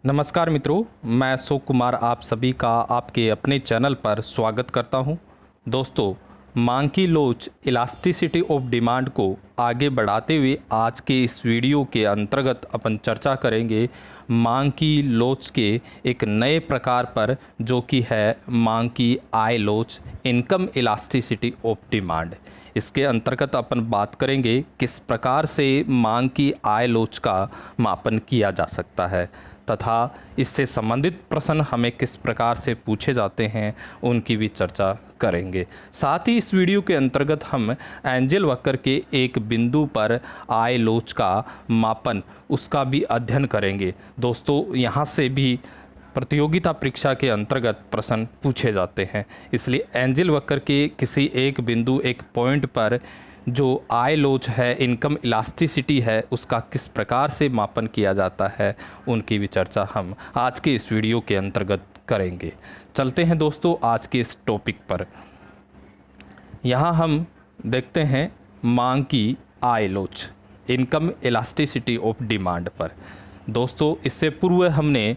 नमस्कार मित्रों, मैं अशोक कुमार आप सभी का आपके अपने चैनल पर स्वागत करता हूं। दोस्तों, मांग की लोच इलास्टिसिटी ऑफ डिमांड को आगे बढ़ाते हुए आज के इस वीडियो के अंतर्गत अपन चर्चा करेंगे मांग की लोच के एक नए प्रकार पर, जो कि है मांग की आय लोच, इनकम इलास्टिसिटी ऑफ डिमांड। इसके अंतर्गत अपन बात करेंगे किस प्रकार से मांग की आय लोच का मापन किया जा सकता है तथा इससे संबंधित प्रश्न हमें किस प्रकार से पूछे जाते हैं उनकी भी चर्चा करेंगे। साथ ही इस वीडियो के अंतर्गत हम एंजल वक्र के एक बिंदु पर आय लोच का मापन उसका भी अध्ययन करेंगे। दोस्तों, यहाँ से भी प्रतियोगिता परीक्षा के अंतर्गत प्रश्न पूछे जाते हैं, इसलिए एंजल वक्र के किसी एक बिंदु एक पॉइंट पर जो आय लोच है, इनकम इलास्टिसिटी है, उसका किस प्रकार से मापन किया जाता है उनकी भी चर्चा हम आज के इस वीडियो के अंतर्गत करेंगे। चलते हैं दोस्तों आज के इस टॉपिक पर। यहाँ हम देखते हैं मांग की आय लोच, इनकम इलास्टिसिटी ऑफ डिमांड पर। दोस्तों, इससे पूर्व हमने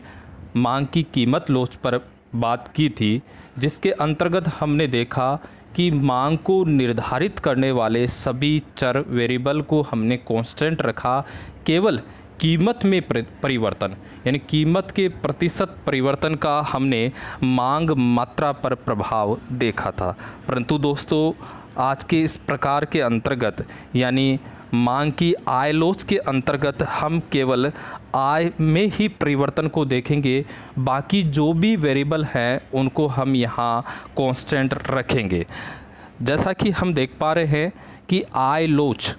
मांग की कीमत लोच पर बात की थी, जिसके अंतर्गत हमने देखा कि मांग को निर्धारित करने वाले सभी चर वेरिएबल को हमने कांस्टेंट रखा, केवल कीमत में परिवर्तन यानी कीमत के प्रतिशत परिवर्तन का हमने मांग मात्रा पर प्रभाव देखा था। परंतु दोस्तों, आज के इस प्रकार के अंतर्गत यानी मांग की आय लोच के अंतर्गत हम केवल आय में ही परिवर्तन को देखेंगे, बाकी जो भी वेरिएबल हैं उनको हम यहाँ कांस्टेंट रखेंगे। जैसा कि हम देख पा रहे हैं कि आय लोच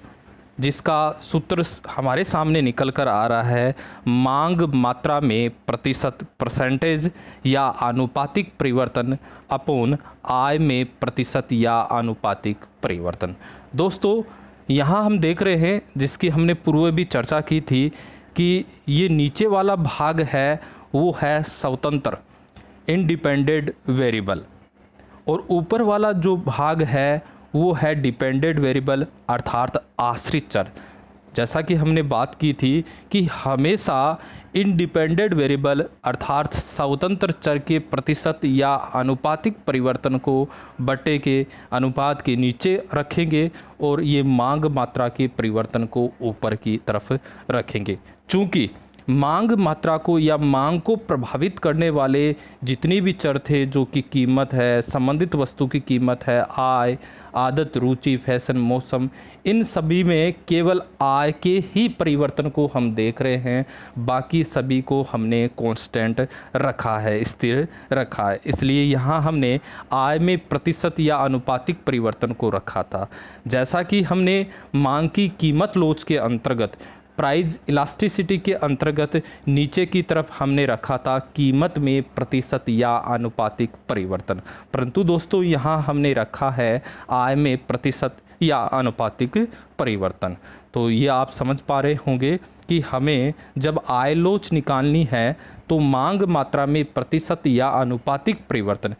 जिसका सूत्र हमारे सामने निकल कर आ रहा है, मांग मात्रा में प्रतिशत परसेंटेज या आनुपातिक परिवर्तन अपोन आय में प्रतिशत या आनुपातिक परिवर्तन। दोस्तों, यहाँ हम देख रहे हैं, जिसकी हमने पूर्व भी चर्चा की थी, कि ये नीचे वाला भाग है वो है स्वतंत्र इंडिपेंडेंट वेरिएबल, और ऊपर वाला जो भाग है वो है डिपेंडेंट वेरिएबल अर्थात आश्रित चर। जैसा कि हमने बात की थी कि हमेशा इंडिपेंडेंट वेरिएबल अर्थात स्वतंत्र चर के प्रतिशत या आनुपातिक परिवर्तन को बट्टे के अनुपात के नीचे रखेंगे और ये मांग मात्रा के परिवर्तन को ऊपर की तरफ रखेंगे। चूँकि मांग मात्रा को या मांग को प्रभावित करने वाले जितने भी चर थे, जो कि कीमत है, संबंधित वस्तु की कीमत है, आय, आदत, रुचि, फैशन, मौसम, इन सभी में केवल आय के ही परिवर्तन को हम देख रहे हैं, बाकी सभी को हमने कांस्टेंट रखा है, स्थिर रखा है। इसलिए यहाँ हमने आय में प्रतिशत या आनुपातिक परिवर्तन को रखा था। जैसा कि हमने मांग की कीमत लोच के अंतर्गत प्राइस इलास्टिसिटी के अंतर्गत नीचे की तरफ हमने रखा था कीमत में प्रतिशत या आनुपातिक परिवर्तन, परंतु दोस्तों यहाँ हमने रखा है आय में प्रतिशत या आनुपातिक परिवर्तन। तो ये आप समझ पा रहे होंगे कि हमें जब आय लोच निकालनी है तो मांग मात्रा में प्रतिशत या आनुपातिक परिवर्तन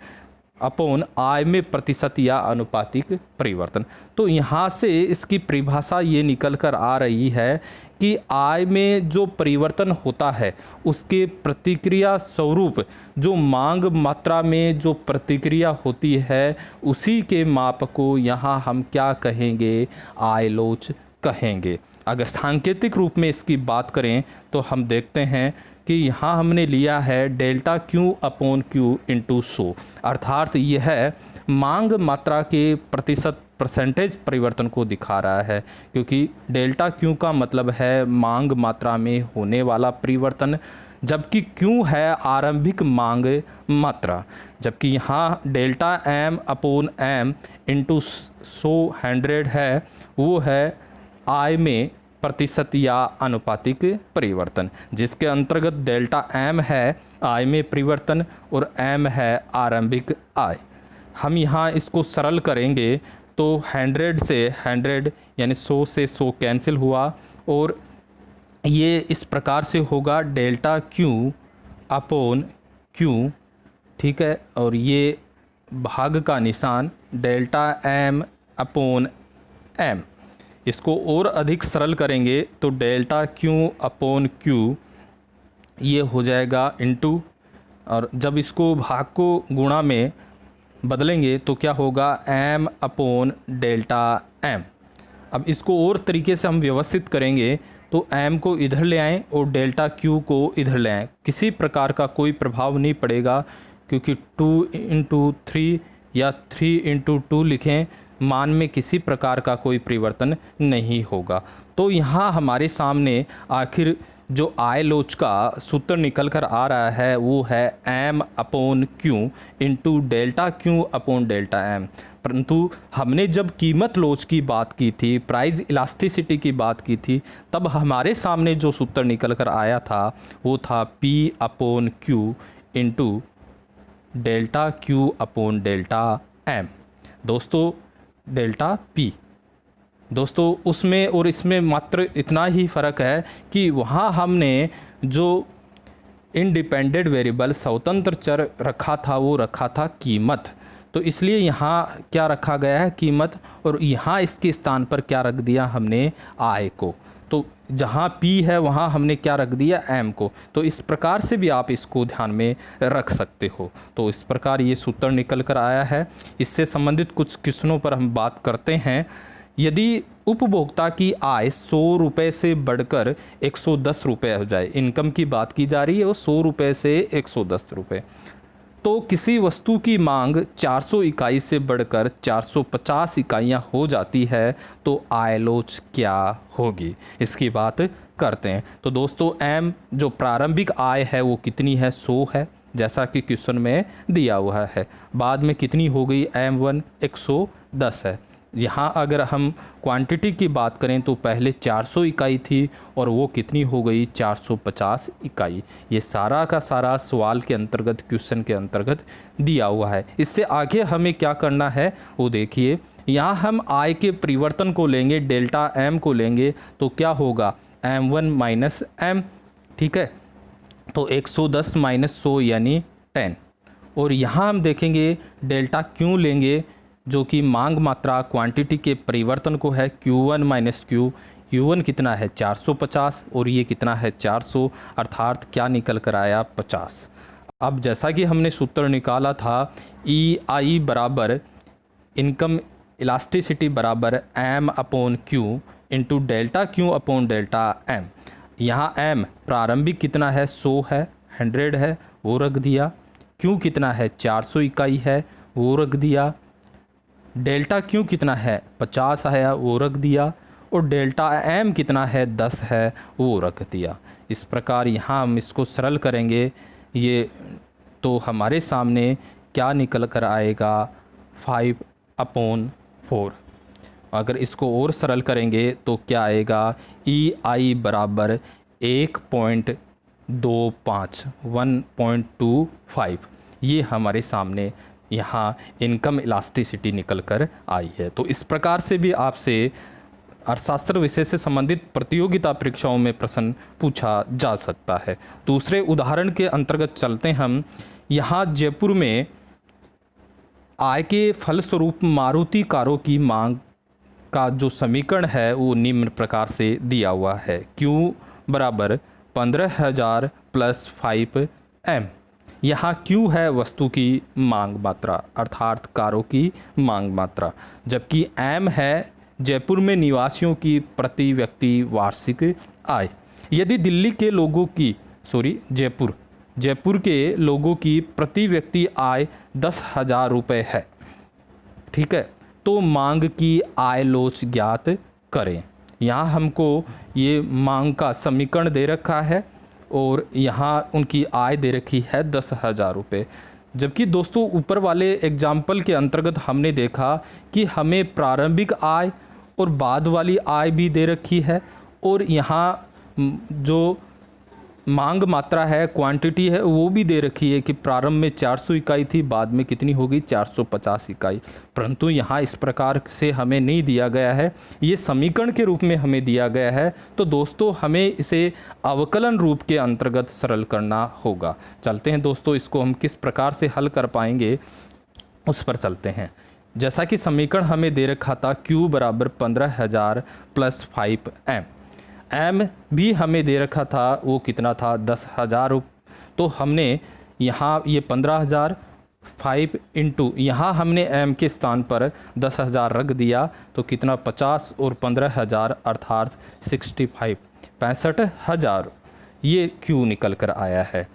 अपोन आय में प्रतिशत या आनुपातिक परिवर्तन। तो यहाँ से इसकी परिभाषा ये निकल कर आ रही है कि आय में जो परिवर्तन होता है उसके प्रतिक्रिया स्वरूप जो मांग मात्रा में जो प्रतिक्रिया होती है, उसी के माप को यहाँ हम क्या कहेंगे, आय लोच कहेंगे। अगर सांकेतिक रूप में इसकी बात करें तो हम देखते हैं कि यहाँ हमने लिया है delta Q upon Q into so, अर्थात यह है मांग मात्रा के प्रतिशत परसेंटेज परिवर्तन को दिखा रहा है, क्योंकि डेल्टा क्यू का मतलब है मांग मात्रा में होने वाला परिवर्तन, जबकि क्यू है आरंभिक मांग मात्रा, जबकि यहाँ delta M upon M into 100 है, वो है आय में प्रतिशत या आनुपातिक परिवर्तन, जिसके अंतर्गत डेल्टा एम है आय में परिवर्तन और एम है आरंभिक आय। हम यहाँ इसको सरल करेंगे तो 100 से 100 यानी 100 से 100 कैंसिल हुआ, और ये इस प्रकार से होगा डेल्टा क्यू अपोन क्यू, ठीक है, और ये भाग का निशान डेल्टा एम अपोन एम। इसको और अधिक सरल करेंगे तो डेल्टा क्यू अपोन क्यू ये हो जाएगा इनटू, और जब इसको भाग को गुणा में बदलेंगे तो क्या होगा, m अपॉन डेल्टा m। अब इसको और तरीके से हम व्यवस्थित करेंगे तो m को इधर ले आएँ और डेल्टा q को इधर ले आएँ, किसी प्रकार का कोई प्रभाव नहीं पड़ेगा, क्योंकि 2 इंटू 3 या 3 इंटू 2 लिखें, मान में किसी प्रकार का कोई परिवर्तन नहीं होगा। तो यहाँ हमारे सामने आखिर जो आय लोच का सूत्र निकल कर आ रहा है वो है m upon Q into delta Q upon delta m। परंतु हमने जब कीमत लोच की बात की थी, प्राइस इलास्टिसिटी की बात की थी, तब हमारे सामने जो सूत्र निकल कर आया था वो था p upon Q into delta Q upon delta m। दोस्तों डेल्टा p, दोस्तों उसमें और इसमें मात्र इतना ही फ़र्क है कि वहाँ हमने जो इंडिपेंडेंट वेरिएबल स्वतंत्र चर रखा था वो रखा था कीमत, तो इसलिए यहाँ क्या रखा गया है, कीमत, और यहाँ इसके स्थान पर क्या रख दिया हमने, आय को। तो जहाँ P है वहाँ हमने क्या रख दिया, M को। तो इस प्रकार से भी आप इसको ध्यान में रख सकते हो। तो इस प्रकार ये सूत्र निकल कर आया है। इससे संबंधित कुछ क्वेश्चनों पर हम बात करते हैं। यदि उपभोक्ता की आय 100 रुपये से बढ़कर 110 रुपये हो जाए, इनकम की बात की जा रही है, वो 100 रुपये से 110 रुपये, तो किसी वस्तु की मांग 400 इकाई से बढ़कर 450 इकाइयाँ हो जाती है, तो आय लोच क्या होगी, इसकी बात करते हैं। तो दोस्तों M जो प्रारंभिक आय है वो कितनी है, 100 है, जैसा कि क्वेश्चन में दिया हुआ है। बाद में कितनी हो गई, M1 110 है। यहाँ अगर हम क्वांटिटी की बात करें तो पहले 400 इकाई थी और वो कितनी हो गई, 450 इकाई। ये सारा का सारा सवाल के अंतर्गत, क्वेश्चन के अंतर्गत दिया हुआ है। इससे आगे हमें क्या करना है वो देखिए। यहाँ हम आय के परिवर्तन को लेंगे, डेल्टा m को लेंगे, तो क्या होगा, m1 माइनस m, ठीक है। तो 110 माइनस 100 यानी 10। और यहाँ हम देखेंगे डेल्टा क्यू लेंगे, जो कि मांग मात्रा क्वांटिटी के परिवर्तन को है, Q1 माइनस क्यू। Q1 कितना है, 450, और ये कितना है, 400, अर्थात क्या निकल कर आया, 50। अब जैसा कि हमने सूत्र निकाला था, EI बराबर इनकम इलास्टिसिटी बराबर M upon Q into delta Q upon delta M। यहाँ M प्रारंभिक कितना है, 100 है, 100 है, वो रख दिया। Q कितना है, 400 इकाई है, वो रख दिया। डेल्टा क्यू कितना है, 50 है, वो रख दिया। और डेल्टा M कितना है, 10 है, वो रख दिया। इस प्रकार यहाँ हम इसको सरल करेंगे, ये तो हमारे सामने क्या निकल कर आएगा, 5/4। अगर इसको और सरल करेंगे तो क्या आएगा, EI बराबर 1.25 1.25। ये हमारे सामने यहाँ इनकम इलास्टिसिटी निकल कर आई है। तो इस प्रकार से भी आपसे अर्थशास्त्र विषय से संबंधित प्रतियोगिता परीक्षाओं में प्रश्न पूछा जा सकता है। दूसरे उदाहरण के अंतर्गत चलते हम। यहाँ जयपुर में आय के फलस्वरूप मारुति कारों की मांग का जो समीकरण है वो निम्न प्रकार से दिया हुआ है। Q बराबर 15,000 प्लस 5M। यहाँ Q है वस्तु की मांग मात्रा, अर्थात कारों की मांग मात्रा, जबकि M है जयपुर में निवासियों की प्रति व्यक्ति वार्षिक आय। यदि दिल्ली के लोगों की जयपुर के लोगों की प्रति व्यक्ति आय 10,000 रुपये है, ठीक है, तो मांग की आय लोच ज्ञात करें। यहाँ हमको ये मांग का समीकरण दे रखा है और यहाँ उनकी आय दे रखी है 10,000 रुपये। जबकि दोस्तों ऊपर वाले एग्जाम्पल के अंतर्गत हमने देखा कि हमें प्रारंभिक आय और बाद वाली आय भी दे रखी है, और यहाँ जो मांग मात्रा है, क्वांटिटी है, वो भी दे रखी है कि प्रारंभ में 400 इकाई थी, बाद में कितनी होगी, 450 इकाई। परंतु यहाँ इस प्रकार से हमें नहीं दिया गया है, ये समीकरण के रूप में हमें दिया गया है। तो दोस्तों हमें इसे अवकलन रूप के अंतर्गत सरल करना होगा। चलते हैं दोस्तों, इसको हम किस प्रकार से हल कर पाएंगे उस पर चलते हैं। जैसा कि समीकरण हमें दे रखा था, Q बराबर 15,000 प्लस 5M। एम भी हमें दे रखा था, वो कितना था 10,000। तो हमने यहाँ ये 15,000 5 इंटू यहाँ हमने एम के स्थान पर 10,000 रख दिया, तो कितना 50 और 15,000 अर्थात 65,000 ये क्यू निकल कर आया है।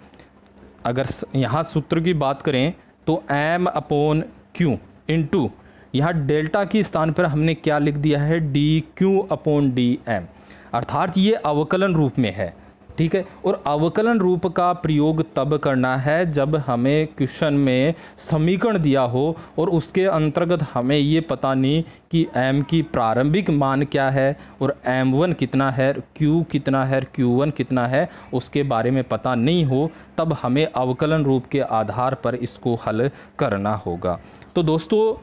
अगर यहाँ सूत्र की बात करें तो एम अपॉन क्यू इंटू यहाँ डेल्टा के स्थान पर हमने क्या लिख दिया है, D Q upon D M, अर्थात ये अवकलन रूप में है। ठीक है, और अवकलन रूप का प्रयोग तब करना है जब हमें क्वेश्चन में समीकरण दिया हो और उसके अंतर्गत हमें ये पता नहीं कि m की प्रारंभिक मान क्या है और m1 कितना है, q कितना है, q1 कितना है, उसके बारे में पता नहीं हो, तब हमें अवकलन रूप के आधार पर इसको हल करना होगा। तो दोस्तों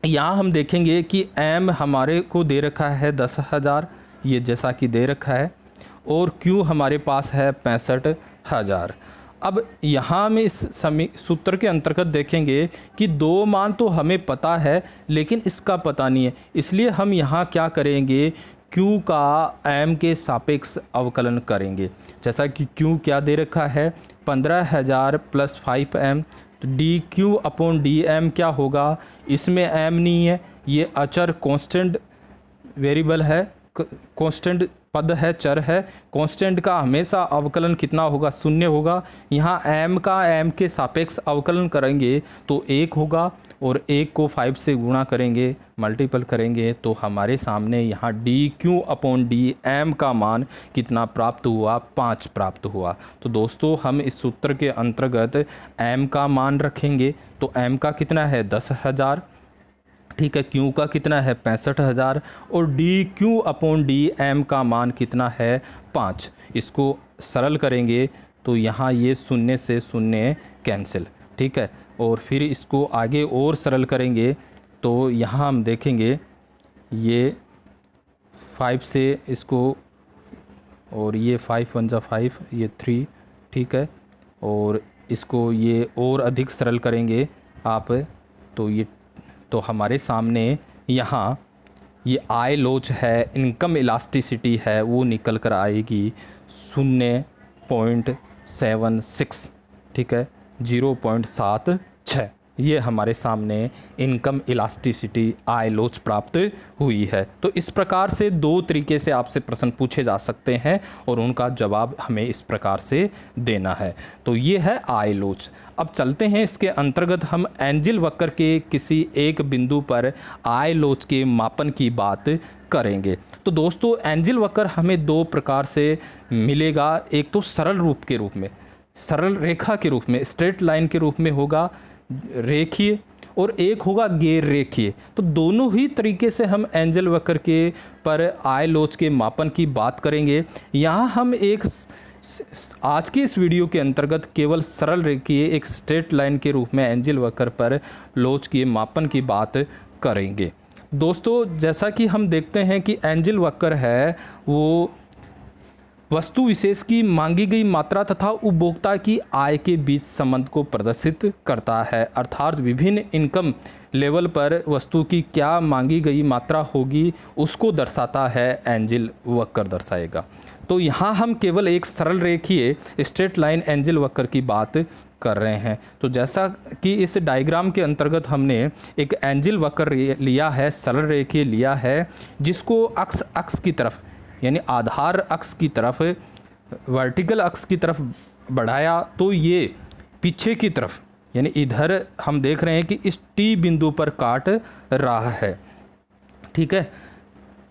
यहाँ हम देखेंगे कि m हमारे को दे रखा है 10,000, ये जैसा कि दे रखा है, और Q हमारे पास है 65,000। अब यहाँ हम इस सूत्र के अंतर्गत देखेंगे कि दो मान तो हमें पता है लेकिन इसका पता नहीं है, इसलिए हम यहाँ क्या करेंगे, Q का M के सापेक्ष अवकलन करेंगे। जैसा कि Q क्या दे रखा है 15,000 प्लस 5M, तो D Q upon D M क्या होगा, इसमें m नहीं है, ये अचर कांस्टेंट वेरिएबल है, कांस्टेंट पद है, चर है, कांस्टेंट का हमेशा अवकलन कितना होगा, 0 होगा। यहाँ m का m के सापेक्ष अवकलन करेंगे तो 1 होगा, और 1 को 5 से गुणा करेंगे, मल्टीपल करेंगे, तो हमारे सामने यहाँ D Q upon D M का मान कितना प्राप्त हुआ, 5 प्राप्त हुआ। तो दोस्तों हम इस सूत्र के अंतर्गत m का मान रखेंगे, तो m का कितना है 10,000, ठीक है, Q का कितना है 65,000, और D Q upon D M का मान कितना है 5। इसको सरल करेंगे तो यहाँ ये 0 से 0 कैंसिल, ठीक है, और फिर इसको आगे और सरल करेंगे तो यहाँ हम देखेंगे ये 5 से इसको, और ये 5 1 जा 5, ये 3, ठीक है, और इसको ये और अधिक सरल करेंगे आप, तो ये तो हमारे सामने यहाँ ये आई लोच है, इनकम इलास्टिसिटी है, वो निकल कर आएगी 0.76, ठीक है, 0.76। ये हमारे सामने इनकम इलास्टिसिटी आई लोच प्राप्त हुई है। तो इस प्रकार से दो तरीके से आपसे प्रश्न पूछे जा सकते हैं और उनका जवाब हमें इस प्रकार से देना है। तो ये है आई लोच। अब चलते हैं इसके अंतर्गत हम एंजिल वक्र के किसी एक बिंदु पर आई लोच के मापन की बात करेंगे। तो दोस्तों एंजिल वक्र हमें दो प्रकार से मिलेगा, एक तो सरल रूप के रूप में, सरल रेखा के रूप में, स्ट्रेट लाइन के रूप में होगा रेखीय, और एक होगा गैर रेखीय। तो दोनों ही तरीके से हम एंजिल वक्र के पर आई लोच के मापन की बात करेंगे। यहाँ हम एक आज के इस वीडियो के अंतर्गत केवल सरल रेखीय एक स्ट्रेट लाइन के रूप में एंजिल वक्र पर लोच के मापन की बात करेंगे। दोस्तों जैसा कि हम देखते हैं कि एंजिल वक्र है वो वस्तु विशेष की मांगी गई मात्रा तथा उपभोक्ता की आय के बीच संबंध को प्रदर्शित करता है, अर्थात विभिन्न इनकम लेवल पर वस्तु की क्या मांगी गई मात्रा होगी उसको दर्शाता है, एंजिल वक्र दर्शाएगा। तो यहाँ हम केवल एक सरल रेखीय स्ट्रेट लाइन एंजिल वक्र की बात कर रहे हैं। तो जैसा कि इस डायग्राम के अंतर्गत हमने एक एंजिल वक्र लिया है, सरल रेखीय लिया है, जिसको अक्ष की तरफ यानी आधार अक्ष की तरफ, वर्टिकल अक्ष की तरफ बढ़ाया, तो ये पीछे की तरफ यानी इधर हम देख रहे हैं कि इस टी बिंदु पर काट रहा है, ठीक है।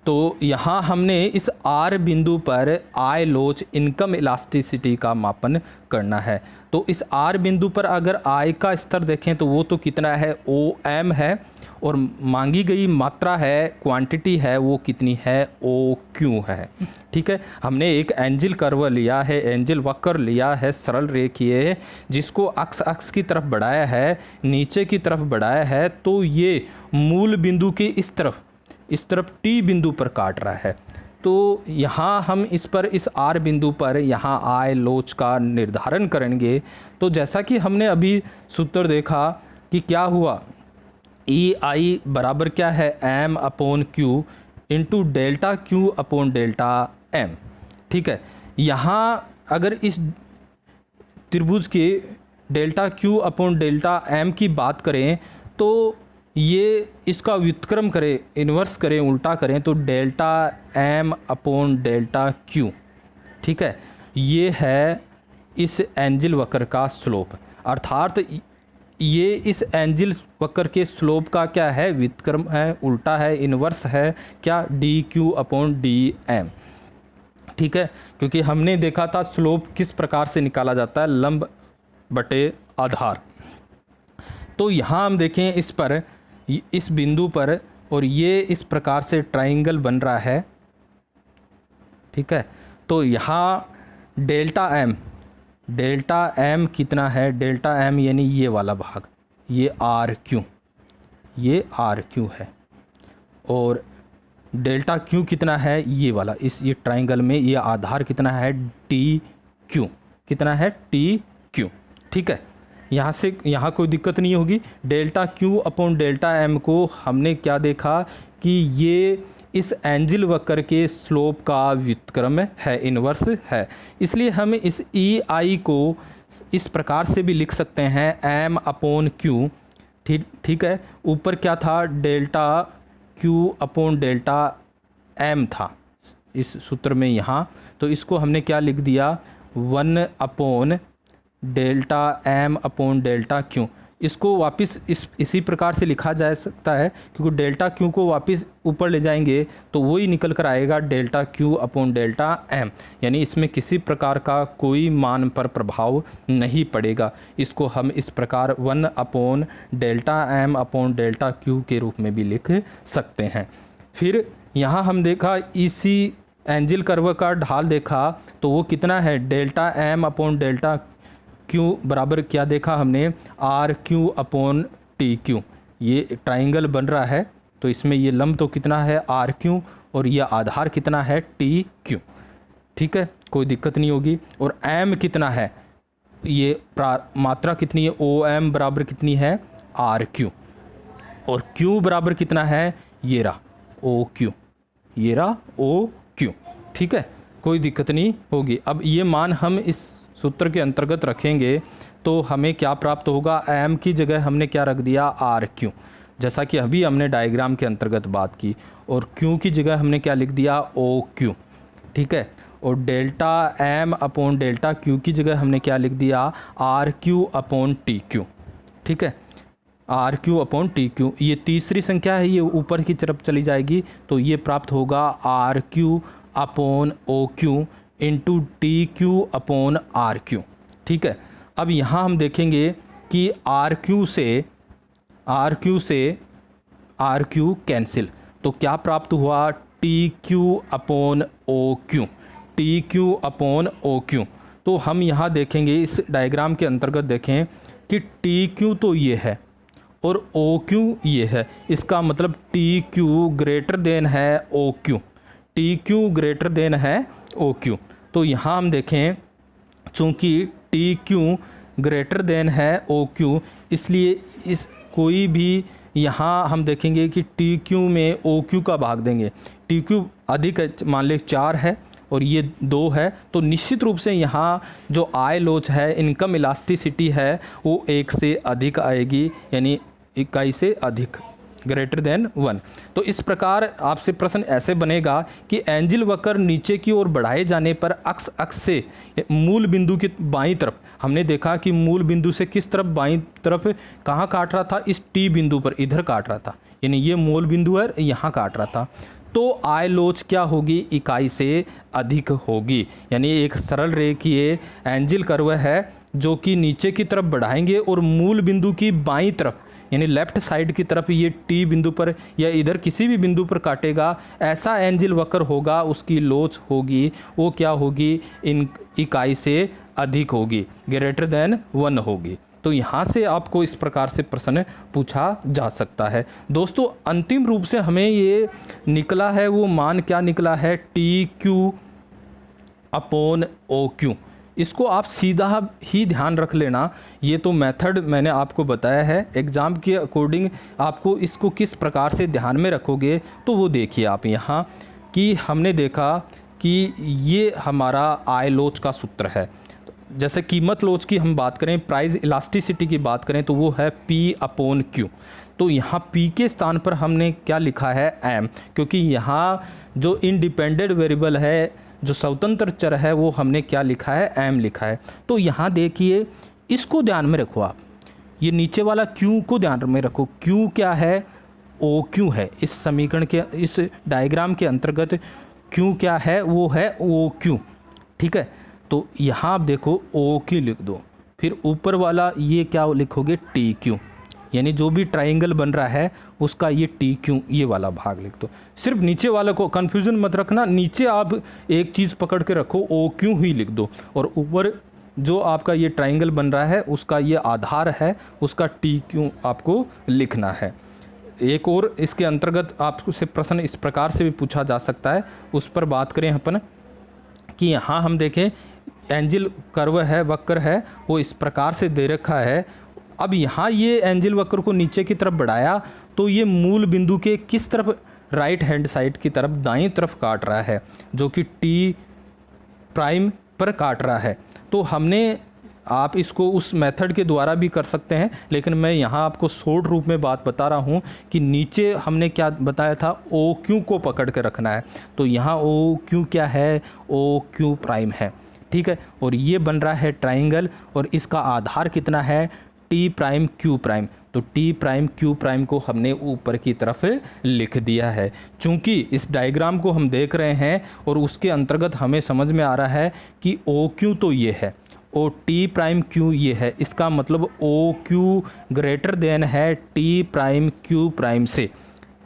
तो यहाँ हमने इस आर बिंदु पर आई लोच इनकम इलास्टिसिटी का मापन करना है। तो इस आर बिंदु पर अगर आई का स्तर देखें तो वो तो कितना है, ओ एम है, और मांगी गई मात्रा है, क्वांटिटी है, वो कितनी है, ओ क्यू है, ठीक है। हमने एक एंजिल कर्व लिया है, एंजिल वक्र लिया है सरल रेखीय, जिसको अक्ष की तरफ बढ़ाया है, नीचे की तरफ बढ़ाया है, तो ये मूल बिंदु के इस तरफ टी बिंदु पर काट रहा है। तो यहाँ हम इस आर बिंदु पर यहाँ आई लोच का निर्धारण करेंगे। तो जैसा कि हमने अभी सूत्र देखा कि क्या हुआ, ई आई बराबर क्या है, M upon Q into delta Q upon delta M. ठीक है, यहाँ अगर इस त्रिभुज के delta Q upon delta M की बात करें तो ये इसका व्युत्क्रम करें, इन्वर्स करें, उल्टा करें तो delta M upon delta Q. ठीक है, ये है इस एंजिल वक्र का स्लोप, अर्थात ये इस एंजिल वक्र के स्लोप का क्या है, व्युत्क्रम है, उल्टा है, इन्वर्स है क्या, D Q upon D M. ठीक है, क्योंकि हमने देखा था स्लोप किस प्रकार से निकाला जाता है, लंब बटे आधार। तो यहाँ हम देखें इस पर, इस बिंदु पर, और ये इस प्रकार से ट्राइंगल बन रहा है। ठीक है, तो यहाँ डेल्टा एम कितना है, डेल्टा एम यानी ये वाला भाग, ये आर क्यू, ये आर क्यू है, और डेल्टा क्यू कितना है, ये वाला, इस ये ट्राइंगल में ये आधार कितना है, टी क्यू, कितना है, टी क्यू। ठीक है, यहाँ से यहाँ कोई दिक्कत नहीं होगी। Delta Q upon delta M को हमने क्या देखा कि ये इस एंजिल वक्र के स्लोप का व्युत्क्रम है, इन्वर्स है, इसलिए हम इस ई आई को इस प्रकार से भी लिख सकते हैं, एम अपॉन क्यू। ठीक है, ऊपर क्या था, delta Q upon delta M था इस सूत्र में यहाँ, तो इसको हमने क्या लिख दिया, 1 upon delta M upon delta Q. इसको वापस इसी प्रकार से लिखा जा सकता है, क्योंकि डेल्टा क्यू को वापस ऊपर ले जाएंगे तो वही निकल कर आएगा delta Q upon delta M, यानी इसमें किसी प्रकार का कोई मान पर प्रभाव नहीं पड़ेगा। इसको हम इस प्रकार 1 upon delta M upon delta Q के रूप में भी लिख सकते हैं। फिर यहाँ हम देखा इसी एंजिल कर्व का ढाल देखा तो वो कितना है, delta M upon delta Q बराबर क्या देखा हमने, R Q upon T Q. ये ट्राइंगल बन रहा है तो इसमें ये लंब तो कितना है, आर क्यू, और ये आधार कितना है, टी क्यू। ठीक है, कोई दिक्कत नहीं होगी। और एम कितना है, ये मात्रा कितनी है, ओ एम बराबर कितनी है, आर क्यू, और क्यू बराबर कितना है, ये रहा ओ क्यू, ये रहा ओ क्यू। ठीक है, कोई दिक्कत नहीं होगी। अब ये मान हम इस सूत्र के अंतर्गत रखेंगे तो हमें क्या प्राप्त होगा, एम की जगह हमने क्या रख दिया, आर क्यू, जैसा कि अभी हमने डायग्राम के अंतर्गत बात की, और क्यू की जगह हमने क्या लिख दिया, ओ क्यू। ठीक है, और delta M upon delta Q की जगह हमने क्या लिख दिया, R Q upon T Q. ठीक है, R Q upon T Q, ये तीसरी संख्या है, ये ऊपर की तरफ चली जाएगी तो ये प्राप्त होगा R Q upon O Q into T Q upon R Q. ठीक है, अब यहाँ हम देखेंगे कि आर क्यू से आर क्यू कैंसिल, तो क्या प्राप्त हुआ, T Q upon O Q, T Q upon O Q. तो हम यहाँ देखेंगे इस डायग्राम के अंतर्गत देखें कि टी क्यू तो ये है और ओ क्यू ये है, इसका मतलब टी क्यू ग्रेटर देन है O Q, T Q greater than है ओ क्यू। तो यहाँ हम देखें चूँकि टी क्यू ग्रेटर देन है ओ क्यू, इसलिए इस कोई भी यहाँ हम देखेंगे कि टी क्यू में ओ क्यू का भाग देंगे, टी क्यू अधिक मान लें 4 है और ये 2 है, तो निश्चित रूप से यहाँ जो आई लोच है, इनकम इलास्टिसिटी है, वो 1 से अधिक आएगी, यानी इकाई से अधिक, ग्रेटर देन 1। तो इस प्रकार आपसे प्रश्न ऐसे बनेगा कि एंजिल वक्र नीचे की ओर बढ़ाए जाने पर अक्ष से मूल बिंदु की बाईं तरफ, हमने देखा कि मूल बिंदु से किस तरफ, बाईं तरफ कहाँ काट रहा था, इस टी बिंदु पर, इधर काट रहा था, यानी ये मूल बिंदु है, यहाँ काट रहा था। तो आई लोच क्या होगी, इकाई से अधिक होगी, यानी एक सरल रेखीय एंजिल कर्व है जो कि नीचे की तरफ बढ़ाएंगे और मूल बिंदु की बाईं तरफ यानी लेफ्ट साइड की तरफ ये टी बिंदु पर या इधर किसी भी बिंदु पर काटेगा, ऐसा एंजिल वक्र होगा, उसकी लोच होगी वो क्या होगी, इन इकाई से अधिक होगी, ग्रेटर देन 1 होगी। तो यहाँ से आपको इस प्रकार से प्रश्न पूछा जा सकता है। दोस्तों अंतिम रूप से हमें ये निकला है, वो मान क्या निकला है, T Q upon O Q. इसको आप सीधा ही ध्यान रख लेना, ये तो मेथड मैंने आपको बताया है, एग्ज़ाम के अकॉर्डिंग आपको इसको किस प्रकार से ध्यान में रखोगे तो वो देखिए आप यहाँ कि हमने देखा कि ये हमारा आय लोच का सूत्र है। जैसे कीमत लोच की हम बात करें, प्राइस इलास्टिसिटी की बात करें, तो वो है P/Q। तो यहाँ P के स्थान पर हमने क्या लिखा है, M, क्योंकि यहाँ जो इंडिपेंडेंट वेरिएबल है, जो स्वतंत्र चर है, वो हमने क्या लिखा है, M लिखा है। तो यहाँ देखिए, इसको ध्यान में रखो आप, ये नीचे वाला Q को ध्यान में रखो। Q क्या है, OQ है। इस समीकरण के, इस डायग्राम के अंतर्गत Q क्या है, वो है OQ, ठीक है। तो यहाँ आप देखो OQ लिख दो, फिर ऊपर वाला ये क्या लिखोगे, TQ, यानी जो भी ट्राइंगल बन रहा है उसका ये TQ, ये वाला भाग लिख दो। सिर्फ नीचे वाले को कन्फ्यूज़न मत रखना, नीचे आप एक चीज़ पकड़ के रखो, OQ ही लिख दो, और ऊपर जो आपका ये ट्राइंगल बन रहा है उसका ये आधार है, उसका TQ आपको लिखना है। एक और इसके अंतर्गत आपसे प्रश्न इस प्रकार से भी पूछा जा सकता है, उस पर बात करें अपन, कि यहाँ हम देखें एंजिल कर्व है, वक्र है, वो इस प्रकार से दे रखा है। अब यहाँ ये एंजिल वक्र को नीचे की तरफ बढ़ाया तो ये मूल बिंदु के किस तरफ, राइट हैंड साइड की तरफ, दाईं तरफ काट रहा है, जो कि T' पर काट रहा है। तो हमने, आप इसको उस मेथड के द्वारा भी कर सकते हैं, लेकिन मैं यहाँ आपको शॉर्ट रूप में बात बता रहा हूँ कि नीचे हमने क्या बताया था, OQ को पकड़ के रखना है। तो यहाँ OQ क्या है, OQ' है, ठीक है। और ये बन रहा है ट्राइंगल, और इसका आधार कितना है, T'Q'। तो T'Q' को हमने ऊपर की तरफ लिख दिया है। चूंकि इस डायग्राम को हम देख रहे हैं और उसके अंतर्गत हमें समझ में आ रहा है कि OQ तो ये है और T'Q ये है, इसका मतलब OQ ग्रेटर देन है T'Q' से,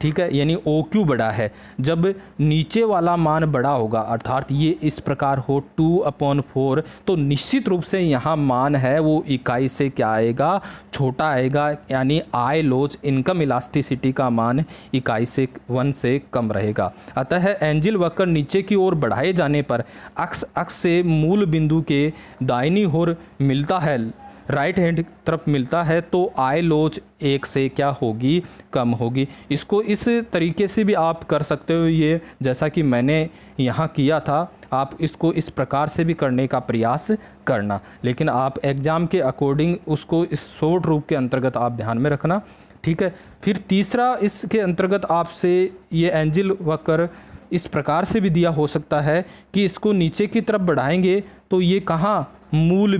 ठीक है, यानी OQ बड़ा है। जब नीचे वाला मान बड़ा होगा, अर्थात ये इस प्रकार हो 2/4, तो निश्चित रूप से यहाँ मान है वो इकाई से क्या आएगा, छोटा आएगा, यानी आय लोच, इनकम इलास्टिसिटी का मान इकाई से 1 से कम रहेगा। अतः एंजिल वक्र नीचे की ओर बढ़ाए जाने पर अक्ष से मूल बिंदु के दाहिनी ओर मिलता है, राइट हैंड तरफ मिलता है, तो आय लोच 1 से क्या होगी, कम होगी। इसको इस तरीके से भी आप कर सकते हो, ये जैसा कि मैंने यहाँ किया था, आप इसको इस प्रकार से भी करने का प्रयास करना, लेकिन आप एग्ज़ाम के अकॉर्डिंग उसको इस शॉर्ट रूप के अंतर्गत आप ध्यान में रखना, ठीक है। फिर तीसरा इसके अंतर्गत आपसे ये एंजिल वक्र इस प्रकार से भी दिया हो सकता है कि इसको नीचे की तरफ बढ़ाएंगे तो ये कहाँ, मूल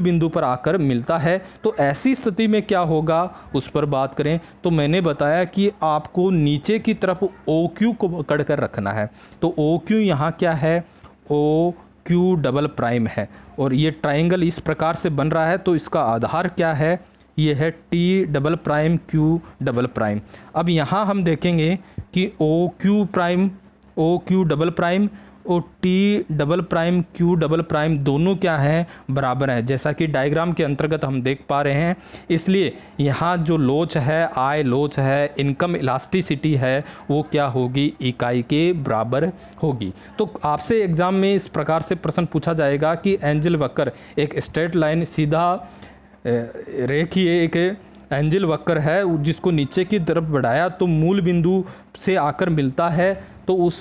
बिंदु पर आकर मिलता है। तो ऐसी स्थिति में क्या होगा, उस पर बात करें तो मैंने बताया कि आपको नीचे की तरफ OQ को पकड़ कर रखना है। तो OQ यहाँ क्या है, OQ' है, और ये ट्राइंगल इस प्रकार से बन रहा है, तो इसका आधार क्या है, ये है T'Q'। अब यहाँ हम देखेंगे कि OQ' और T'Q' दोनों क्या हैं, बराबर हैं, जैसा कि डायग्राम के अंतर्गत हम देख पा रहे हैं। इसलिए यहाँ जो लोच है, आय लोच है, इनकम इलास्टिसिटी है, वो क्या होगी, इकाई के बराबर होगी। तो आपसे एग्जाम में इस प्रकार से प्रश्न पूछा जाएगा कि एंजिल वक्र एक स्ट्रेट लाइन, सीधा रेखीय एक एंजिल वक्र है, जिसको नीचे की तरफ बढ़ाया तो मूल बिंदु से आकर मिलता है, तो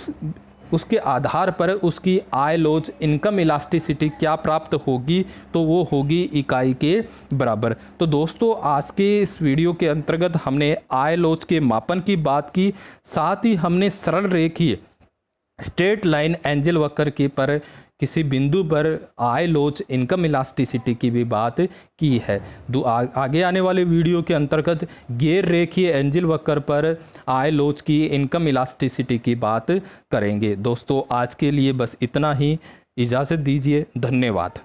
उसके आधार पर उसकी आय लोच, इनकम इलास्टिसिटी क्या प्राप्त होगी, तो वो होगी इकाई के बराबर। तो दोस्तों, आज के इस वीडियो के अंतर्गत हमने आय लोच के मापन की बात की, साथ ही हमने सरल रेखीय स्ट्रेट लाइन एंजिल वक्र के पर किसी बिंदु पर आय लोच, इनकम इलास्टिसिटी की भी बात की है। आगे आने वाले वीडियो के अंतर्गत गैर रेखीय एंजिल वक्र पर आय लोच की, इनकम इलास्टिसिटी की बात करेंगे। दोस्तों, आज के लिए बस इतना ही, इजाज़त दीजिए, धन्यवाद।